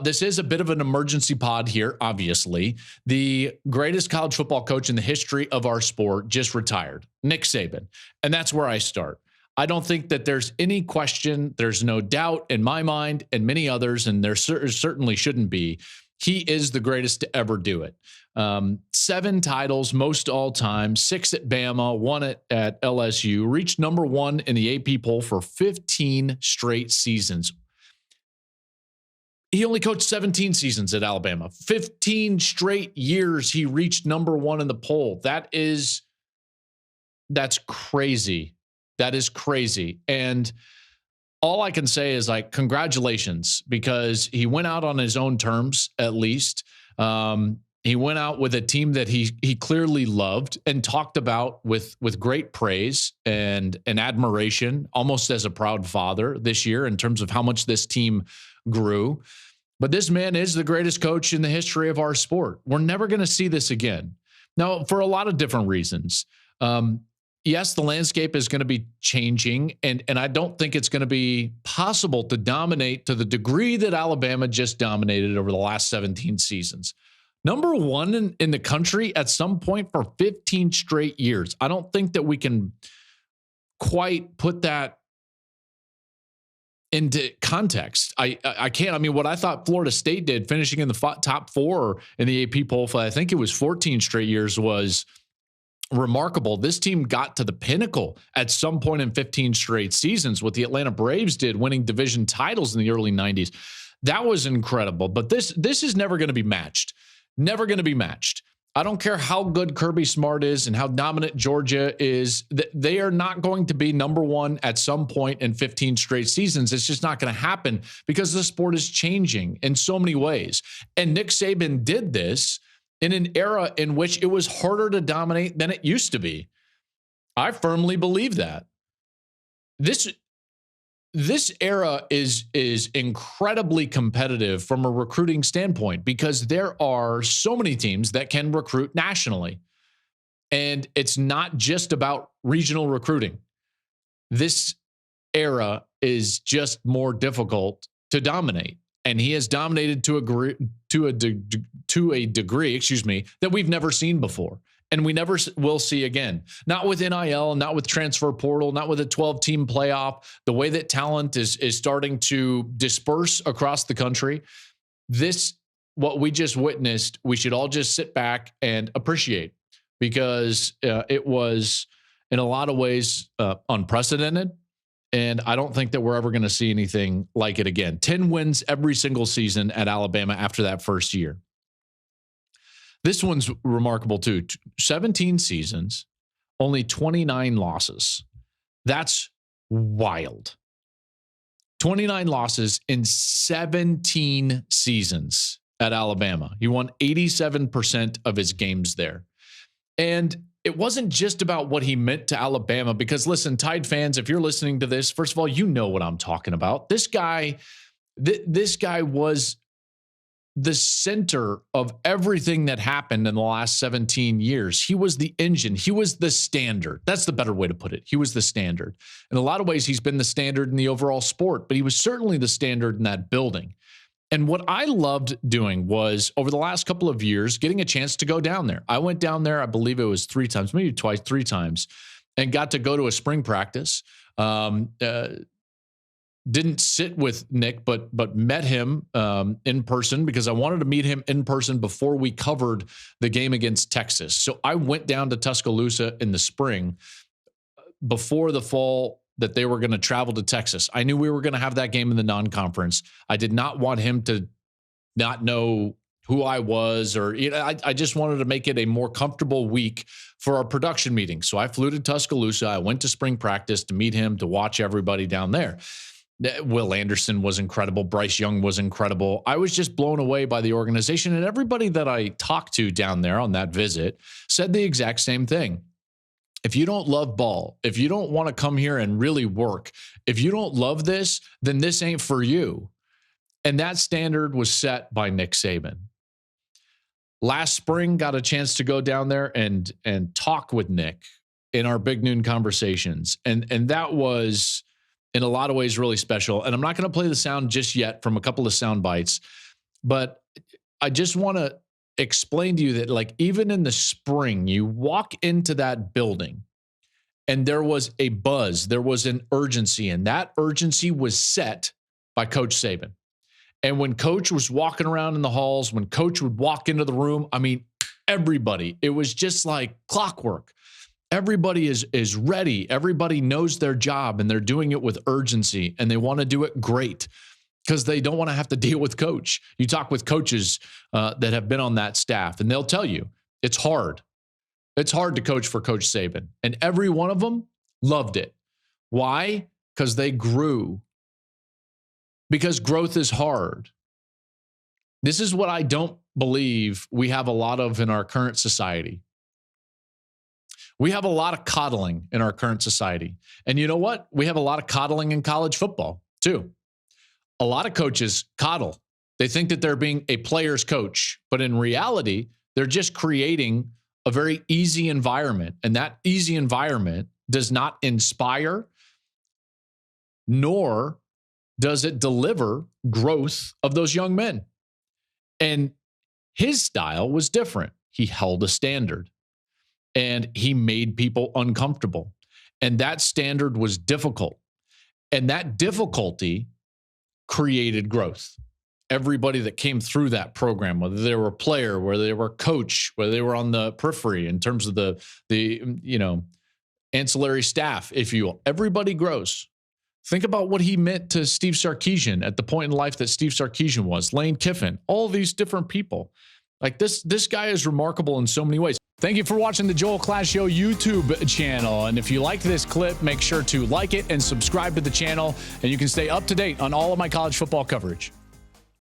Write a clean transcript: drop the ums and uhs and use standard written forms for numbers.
This is a bit of an emergency pod here, obviously. The greatest college football coach in the history of our sport just retired, Nick Saban. And that's where I start. I don't think that there's any question. There's no doubt in my mind and many others, and there certainly shouldn't be. He is the greatest to ever do it. 7 titles, most all time, 6 at Bama, 1 at LSU, reached number 1 in the AP poll for 15 straight seasons. He only coached 17 seasons at Alabama. 15 straight years he reached number 1 in the poll. That's crazy. That is crazy. And all I can say is congratulations, because he went out on his own terms, at least. He went out with a team that he clearly loved and talked about with great praise and admiration, almost as a proud father this year in terms of how much this team grew. But this man is the greatest coach in the history of our sport. We're never going to see this again. Now, for a lot of different reasons. Yes, the landscape is going to be changing, and I don't think it's going to be possible to dominate to the degree that Alabama just dominated over the last 17 seasons. Number 1 in the country at some point for 15 straight years. I don't think that we can quite put that into context. I can't. I mean, what I thought Florida State did, finishing in the top 4 in the AP poll for I think it was 14 straight years, was remarkable. This team got to the pinnacle at some point in 15 straight seasons. What the Atlanta Braves did, winning division titles in the early 90s, that was incredible. But this is never going to be matched. Never going to be matched. I don't care how good Kirby Smart is and how dominant Georgia is. They are not going to be number 1 at some point in 15 straight seasons. It's just not going to happen because the sport is changing in so many ways. And Nick Saban did this in an era in which it was harder to dominate than it used to be. I firmly believe that. This era is incredibly competitive from a recruiting standpoint because there are so many teams that can recruit nationally. And it's not just about regional recruiting. This era is just more difficult to dominate. And he has dominated to a degree, that we've never seen before. And we never will see again. Not with NIL, not with transfer portal, not with a 12-team playoff. The way that talent is starting to disperse across the country. What we just witnessed, we should all just sit back and appreciate, because it was, in a lot of ways, unprecedented. And I don't think that we're ever going to see anything like it again. 10 wins every single season at Alabama after that first year. This one's remarkable too. 17 seasons, only 29 losses. That's wild. 29 losses in 17 seasons at Alabama. He won 87% of his games there. And it wasn't just about what he meant to Alabama, because listen, Tide fans, if you're listening to this, first of all, you know what I'm talking about. This guy was the center of everything that happened in the last 17 years. He was the engine. He was the standard. That's the better way to put it. He was the standard. In a lot of ways, he's been the standard in the overall sport, but he was certainly the standard in that building. And what I loved doing was, over the last couple of years, getting a chance to go down there. I went down there, I believe it was 3 times, maybe twice, 3 times, and got to go to a spring practice. Didn't sit with Nick, but met him in person, because I wanted to meet him in person before we covered the game against Texas. So I went down to Tuscaloosa in the spring before the fall that they were going to travel to Texas. I knew we were going to have that game in the non-conference. I did not want him to not know who I was, or I just wanted to make it a more comfortable week for our production meeting. So I flew to Tuscaloosa. I went to spring practice to meet him, to watch everybody down there. Will Anderson was incredible. Bryce Young was incredible. I was just blown away by the organization, and everybody that I talked to down there on that visit said the exact same thing. If you don't love ball, if you don't want to come here and really work, if you don't love this, then this ain't for you. And that standard was set by Nick Saban. Last spring, got a chance to go down there and talk with Nick in our Big Noon conversations. And that was, in a lot of ways, really special. And I'm not going to play the sound just yet from a couple of sound bites, But I just want to explain to you that, like, even in the spring, you walk into that building and there was a buzz, there was an urgency, and that urgency was set by Coach Saban. And when Coach was walking around in the halls, when Coach would walk into the room, I mean, everybody, it was just like clockwork. Everybody is ready. Everybody knows their job, and they're doing it with urgency, and they want to do it great because they don't want to have to deal with Coach. You talk with coaches that have been on that staff, and they'll tell you it's hard. It's hard to coach for Coach Saban, and every one of them loved it. Why? Because they grew. Because growth is hard. This is what I don't believe we have a lot of in our current society. We have a lot of coddling in our current society. And you know what? We have a lot of coddling in college football, too. A lot of coaches coddle. They think that they're being a player's coach, but in reality, they're just creating a very easy environment. And that easy environment does not inspire, nor does it deliver growth of those young men. And his style was different. He held a standard, and he made people uncomfortable. And that standard was difficult. And that difficulty created growth. Everybody that came through that program, whether they were a player, whether they were a coach, whether they were on the periphery in terms of the ancillary staff, if you will, everybody grows. Think about what he meant to Steve Sarkisian at the point in life that Steve Sarkisian was, Lane Kiffin, all these different people. Like this guy is remarkable in so many ways. Thank you for watching the Joel Klatt Show YouTube channel. And if you liked this clip, make sure to like it and subscribe to the channel, and you can stay up to date on all of my college football coverage.